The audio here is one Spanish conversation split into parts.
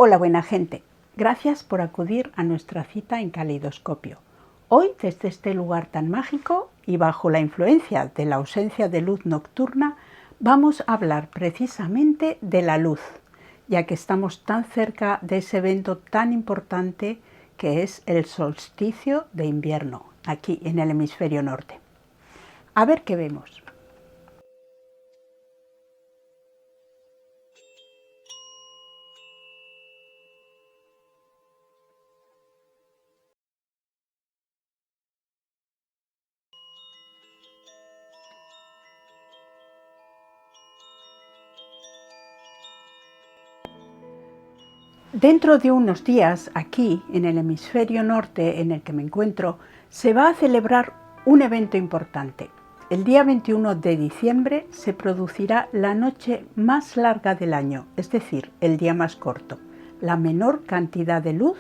Hola buena gente, gracias por acudir a nuestra cita en Caleidoscopio. Hoy desde este lugar tan mágico y bajo la influencia de la ausencia de luz nocturna vamos a hablar precisamente de la luz, ya que estamos tan cerca de ese evento tan importante que es el solsticio de invierno, aquí en el hemisferio norte. A ver qué vemos. Dentro de unos días, aquí, en el hemisferio norte en el que me encuentro, se va a celebrar un evento importante. El día 21 de diciembre se producirá la noche más larga del año, es decir, el día más corto, la menor cantidad de luz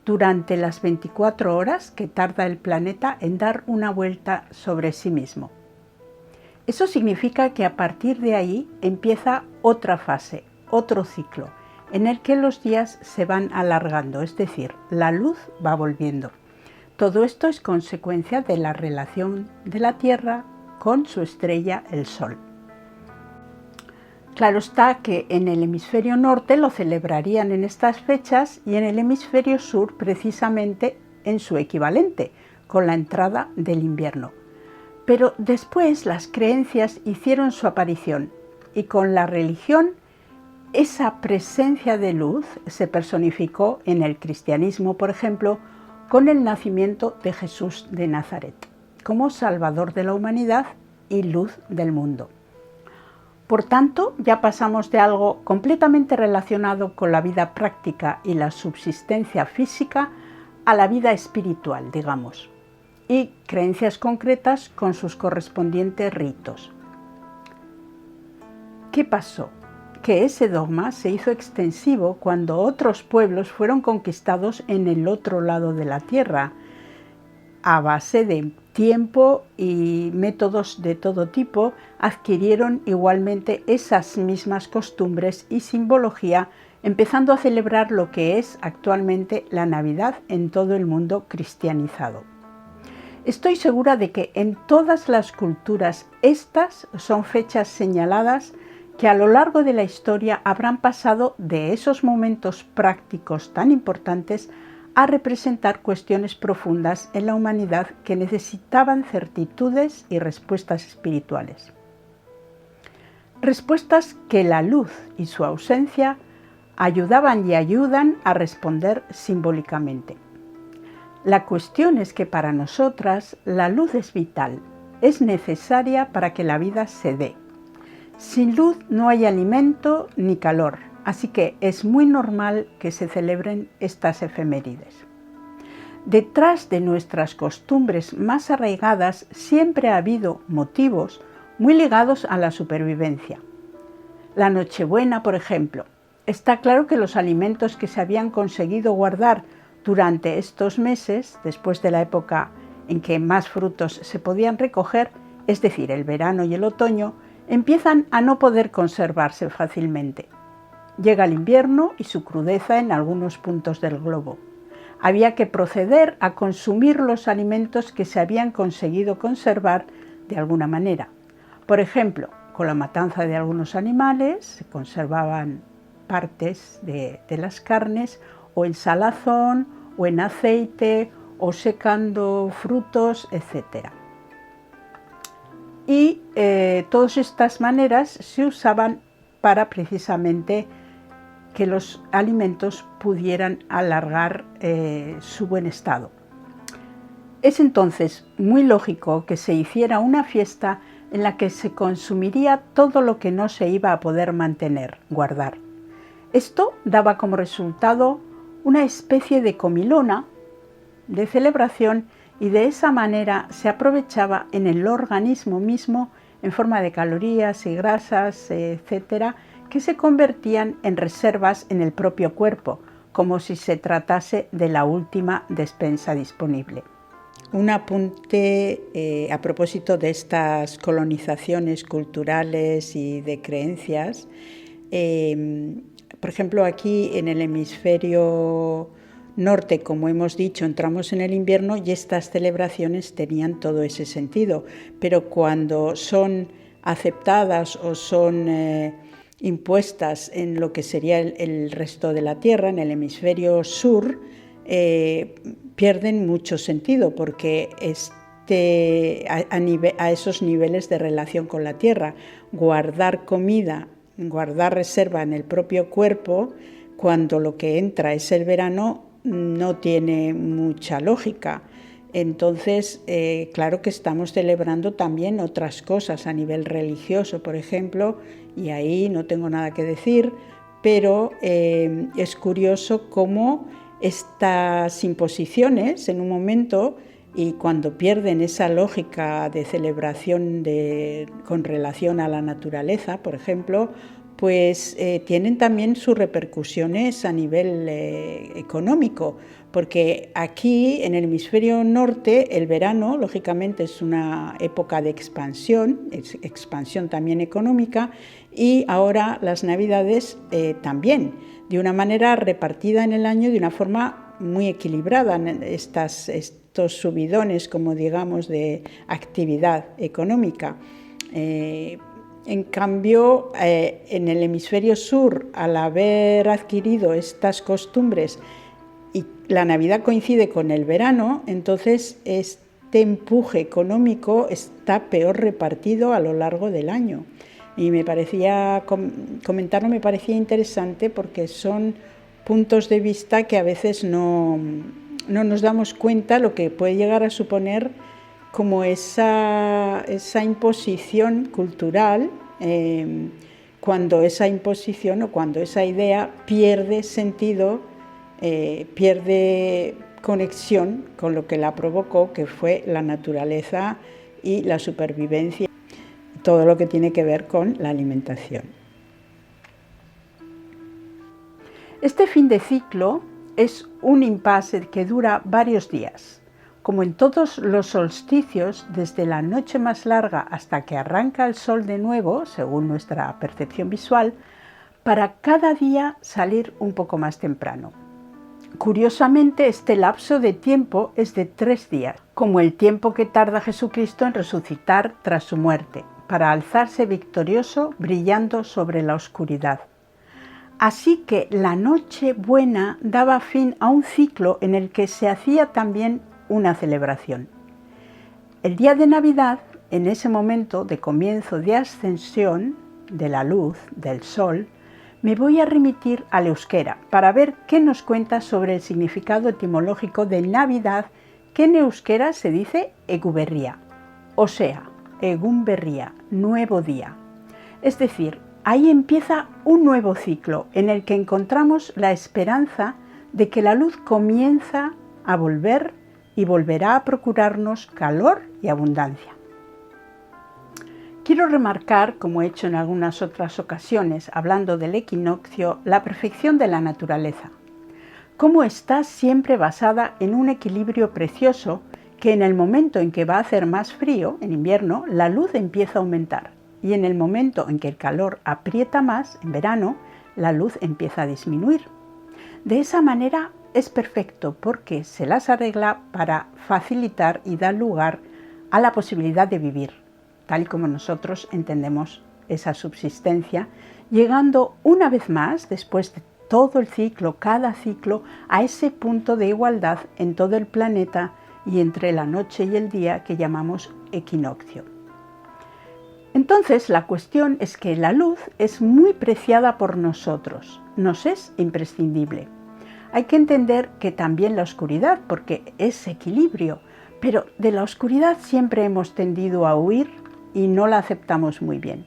durante las 24 horas que tarda el planeta en dar una vuelta sobre sí mismo. Eso significa que a partir de ahí empieza otra fase, otro ciclo, en el que los días se van alargando, es decir, la luz va volviendo. Todo esto es consecuencia de la relación de la Tierra con su estrella, el Sol. Claro está que en el hemisferio norte lo celebrarían en estas fechas y en el hemisferio sur precisamente en su equivalente, con la entrada del invierno. Pero después las creencias hicieron su aparición y con la religión esa presencia de luz se personificó en el cristianismo, por ejemplo, con el nacimiento de Jesús de Nazaret, como Salvador de la humanidad y luz del mundo. Por tanto, ya pasamos de algo completamente relacionado con la vida práctica y la subsistencia física a la vida espiritual, digamos, y creencias concretas con sus correspondientes ritos. ¿Qué pasó? Que ese dogma se hizo extensivo cuando otros pueblos fueron conquistados en el otro lado de la tierra, a base de tiempo y métodos de todo tipo, adquirieron igualmente esas mismas costumbres y simbología, empezando a celebrar lo que es actualmente la Navidad en todo el mundo cristianizado. Estoy segura de que en todas las culturas estas son fechas señaladas que a lo largo de la historia habrán pasado de esos momentos prácticos tan importantes a representar cuestiones profundas en la humanidad que necesitaban certitudes y respuestas espirituales. Respuestas que la luz y su ausencia ayudaban y ayudan a responder simbólicamente. La cuestión es que para nosotras la luz es vital, es necesaria para que la vida se dé. Sin luz no hay alimento ni calor, así que es muy normal que se celebren estas efemérides. Detrás de nuestras costumbres más arraigadas siempre ha habido motivos muy ligados a la supervivencia. La Nochebuena, por ejemplo. Está claro que los alimentos que se habían conseguido guardar durante estos meses, después de la época en que más frutos se podían recoger, es decir, el verano y el otoño, empiezan a no poder conservarse fácilmente. Llega el invierno y su crudeza en algunos puntos del globo. Había que proceder a consumir los alimentos que se habían conseguido conservar de alguna manera. Por ejemplo, con la matanza de algunos animales se conservaban partes de las carnes, o en salazón, o en aceite, o secando frutos, etc. Y todas estas maneras se usaban para precisamente que los alimentos pudieran alargar su buen estado. Es entonces muy lógico que se hiciera una fiesta en la que se consumiría todo lo que no se iba a poder mantener, guardar. Esto daba como resultado una especie de comilona, de celebración, y de esa manera se aprovechaba en el organismo mismo en forma de calorías y grasas, etc., que se convertían en reservas en el propio cuerpo, como si se tratase de la última despensa disponible. Un apunte a propósito de estas colonizaciones culturales y de creencias. Por ejemplo, aquí en el hemisferio norte, como hemos dicho, entramos en el invierno y estas celebraciones tenían todo ese sentido, pero cuando son aceptadas o son impuestas en lo que sería el resto de la Tierra, en el hemisferio sur, pierden mucho sentido porque a esos niveles de relación con la Tierra, guardar comida, guardar reserva en el propio cuerpo, cuando lo que entra es el verano, no tiene mucha lógica. Entonces, claro que estamos celebrando también otras cosas a nivel religioso, por ejemplo, y ahí no tengo nada que decir, pero es curioso cómo estas imposiciones en un momento, y cuando pierden esa lógica de celebración con relación a la naturaleza, por ejemplo, pues tienen también sus repercusiones a nivel económico, porque aquí en el hemisferio norte el verano lógicamente es una época de expansión también económica, y ahora las navidades también, de una manera repartida en el año de una forma muy equilibrada, estos subidones, como digamos, de actividad económica. En cambio, en el hemisferio sur, al haber adquirido estas costumbres y la Navidad coincide con el verano, entonces este empuje económico está peor repartido a lo largo del año. Y me parecía, comentarlo me parecía interesante porque son puntos de vista que a veces no nos damos cuenta lo que puede llegar a suponer como esa imposición cultural, cuando esa imposición o cuando esa idea pierde sentido, pierde conexión con lo que la provocó, que fue la naturaleza y la supervivencia, todo lo que tiene que ver con la alimentación. Este fin de ciclo es un impasse que dura varios días. Como en todos los solsticios, desde la noche más larga hasta que arranca el sol de nuevo, según nuestra percepción visual, para cada día salir un poco más temprano. Curiosamente, este lapso de tiempo es de 3 días, como el tiempo que tarda Jesucristo en resucitar tras su muerte, para alzarse victorioso brillando sobre la oscuridad. Así que la Nochebuena daba fin a un ciclo en el que se hacía también una celebración. El día de Navidad, en ese momento de comienzo de ascensión de la luz, del sol, me voy a remitir al euskera para ver qué nos cuenta sobre el significado etimológico de Navidad, que en euskera se dice eguberria, o sea, egun berria, nuevo día. Es decir, ahí empieza un nuevo ciclo en el que encontramos la esperanza de que la luz comienza a volver y volverá a procurarnos calor y abundancia. Quiero remarcar, como he hecho en algunas otras ocasiones, hablando del equinoccio, la perfección de la naturaleza, cómo está siempre basada en un equilibrio precioso que en el momento en que va a hacer más frío, en invierno, la luz empieza a aumentar, y en el momento en que el calor aprieta más, en verano, la luz empieza a disminuir. De esa manera es perfecto porque se las arregla para facilitar y dar lugar a la posibilidad de vivir, tal y como nosotros entendemos esa subsistencia, llegando una vez más, después de todo el ciclo, cada ciclo, a ese punto de igualdad en todo el planeta y entre la noche y el día que llamamos equinoccio. Entonces, la cuestión es que la luz es muy preciada por nosotros, nos es imprescindible. Hay que entender que también la oscuridad, porque es equilibrio, pero de la oscuridad siempre hemos tendido a huir y no la aceptamos muy bien,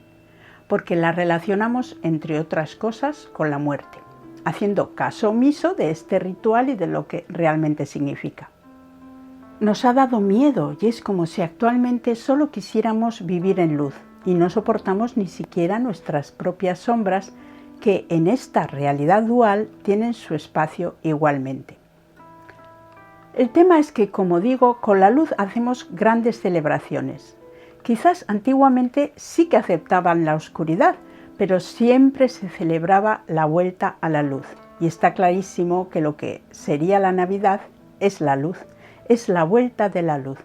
porque la relacionamos, entre otras cosas, con la muerte, haciendo caso omiso de este ritual y de lo que realmente significa. Nos ha dado miedo y es como si actualmente solo quisiéramos vivir en luz y no soportamos ni siquiera nuestras propias sombras, que en esta realidad dual tienen su espacio igualmente. El tema es que, como digo, con la luz hacemos grandes celebraciones. Quizás antiguamente sí que aceptaban la oscuridad, pero siempre se celebraba la vuelta a la luz. Y está clarísimo que lo que sería la Navidad es la luz, es la vuelta de la luz.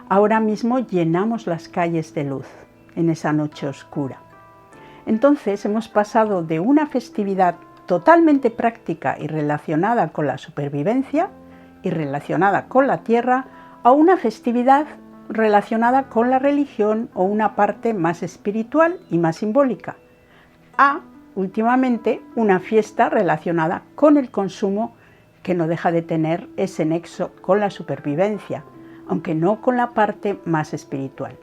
Ahora mismo llenamos las calles de luz en esa noche oscura. Entonces hemos pasado de una festividad totalmente práctica y relacionada con la supervivencia y relacionada con la tierra a una festividad relacionada con la religión o una parte más espiritual y más simbólica, a últimamente una fiesta relacionada con el consumo que no deja de tener ese nexo con la supervivencia, aunque no con la parte más espiritual.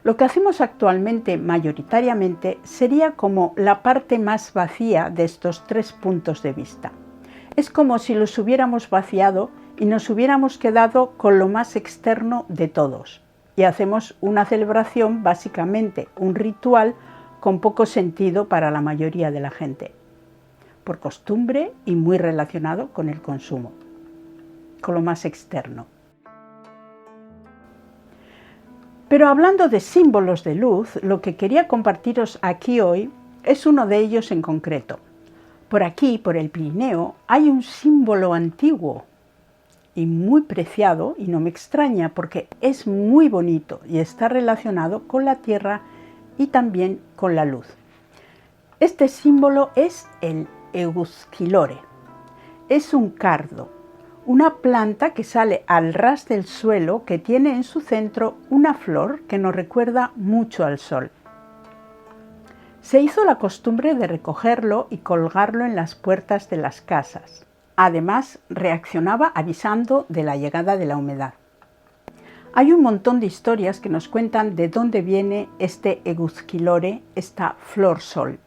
Lo que hacemos actualmente mayoritariamente sería como la parte más vacía de estos tres puntos de vista. Es como si los hubiéramos vaciado y nos hubiéramos quedado con lo más externo de todos. Y hacemos una celebración, básicamente un ritual, con poco sentido para la mayoría de la gente, por costumbre y muy relacionado con el consumo, con lo más externo. Pero hablando de símbolos de luz, lo que quería compartiros aquí hoy es uno de ellos en concreto. Por aquí, por el Pirineo, hay un símbolo antiguo y muy preciado, y no me extraña porque es muy bonito y está relacionado con la tierra y también con la luz. Este símbolo es el Eguskilore. Es un cardo, una planta que sale al ras del suelo que tiene en su centro una flor que nos recuerda mucho al sol. Se hizo la costumbre de recogerlo y colgarlo en las puertas de las casas. Además, reaccionaba avisando de la llegada de la humedad. Hay un montón de historias que nos cuentan de dónde viene este Eguskilore, esta flor sol.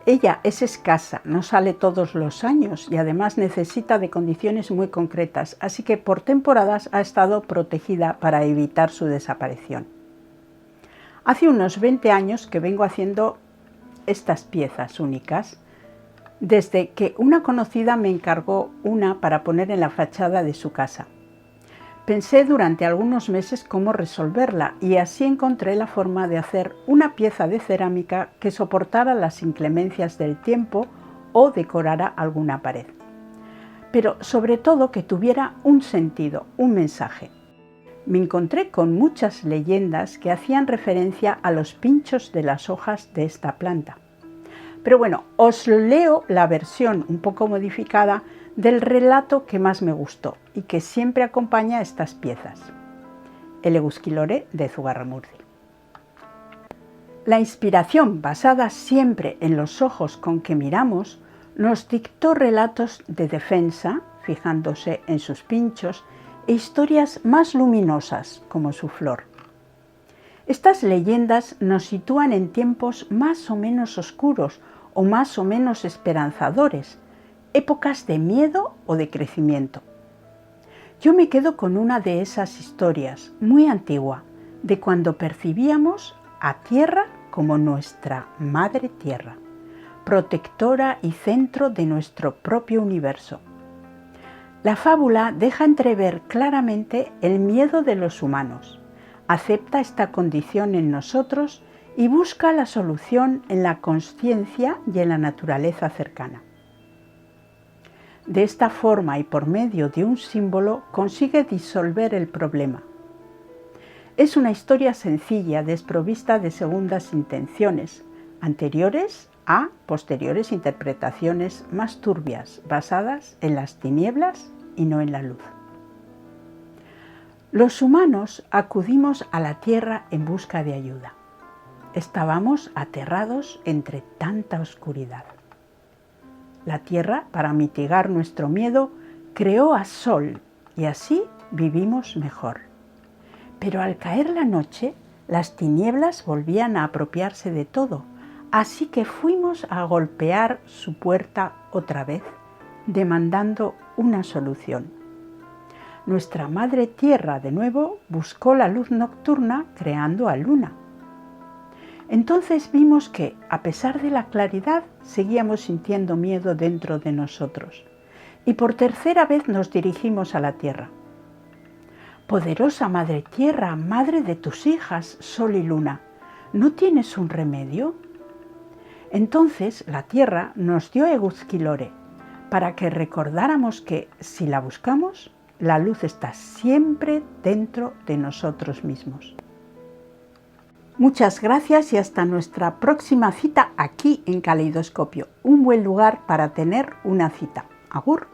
Ella es escasa, no sale todos los años y además necesita de condiciones muy concretas, así que por temporadas ha estado protegida para evitar su desaparición. Hace unos 20 años que vengo haciendo estas piezas únicas, desde que una conocida me encargó una para poner en la fachada de su casa. Pensé durante algunos meses cómo resolverla y así encontré la forma de hacer una pieza de cerámica que soportara las inclemencias del tiempo o decorara alguna pared. Pero sobre todo que tuviera un sentido, un mensaje. Me encontré con muchas leyendas que hacían referencia a los pinchos de las hojas de esta planta. Pero bueno, os leo la versión un poco modificada del relato que más me gustó y que siempre acompaña estas piezas, el Eguskilore de Zugarramurdi. La inspiración, basada siempre en los ojos con que miramos, nos dictó relatos de defensa, fijándose en sus pinchos, e historias más luminosas, como su flor. Estas leyendas nos sitúan en tiempos más o menos oscuros o más o menos esperanzadores, épocas de miedo o de crecimiento. Yo me quedo con una de esas historias, muy antigua, de cuando percibíamos a Tierra como nuestra Madre Tierra, protectora y centro de nuestro propio universo. La fábula deja entrever claramente el miedo de los humanos, acepta esta condición en nosotros y busca la solución en la consciencia y en la naturaleza cercana. De esta forma y por medio de un símbolo consigue disolver el problema. Es una historia sencilla, desprovista de segundas intenciones, anteriores a posteriores interpretaciones más turbias, basadas en las tinieblas y no en la luz. Los humanos acudimos a la tierra en busca de ayuda. Estábamos aterrados entre tanta oscuridad. La tierra, para mitigar nuestro miedo, creó a sol y así vivimos mejor. Pero al caer la noche, las tinieblas volvían a apropiarse de todo, así que fuimos a golpear su puerta otra vez, demandando una solución. Nuestra madre tierra de nuevo buscó la luz nocturna creando a Luna. Entonces vimos que, a pesar de la claridad, seguíamos sintiendo miedo dentro de nosotros. Y por tercera vez nos dirigimos a la tierra. Poderosa Madre Tierra, madre de tus hijas, Sol y Luna, ¿no tienes un remedio? Entonces la tierra nos dio Eguzkilore para que recordáramos que, si la buscamos, la luz está siempre dentro de nosotros mismos. Muchas gracias y hasta nuestra próxima cita aquí en Caleidoscopio, un buen lugar para tener una cita. Agur.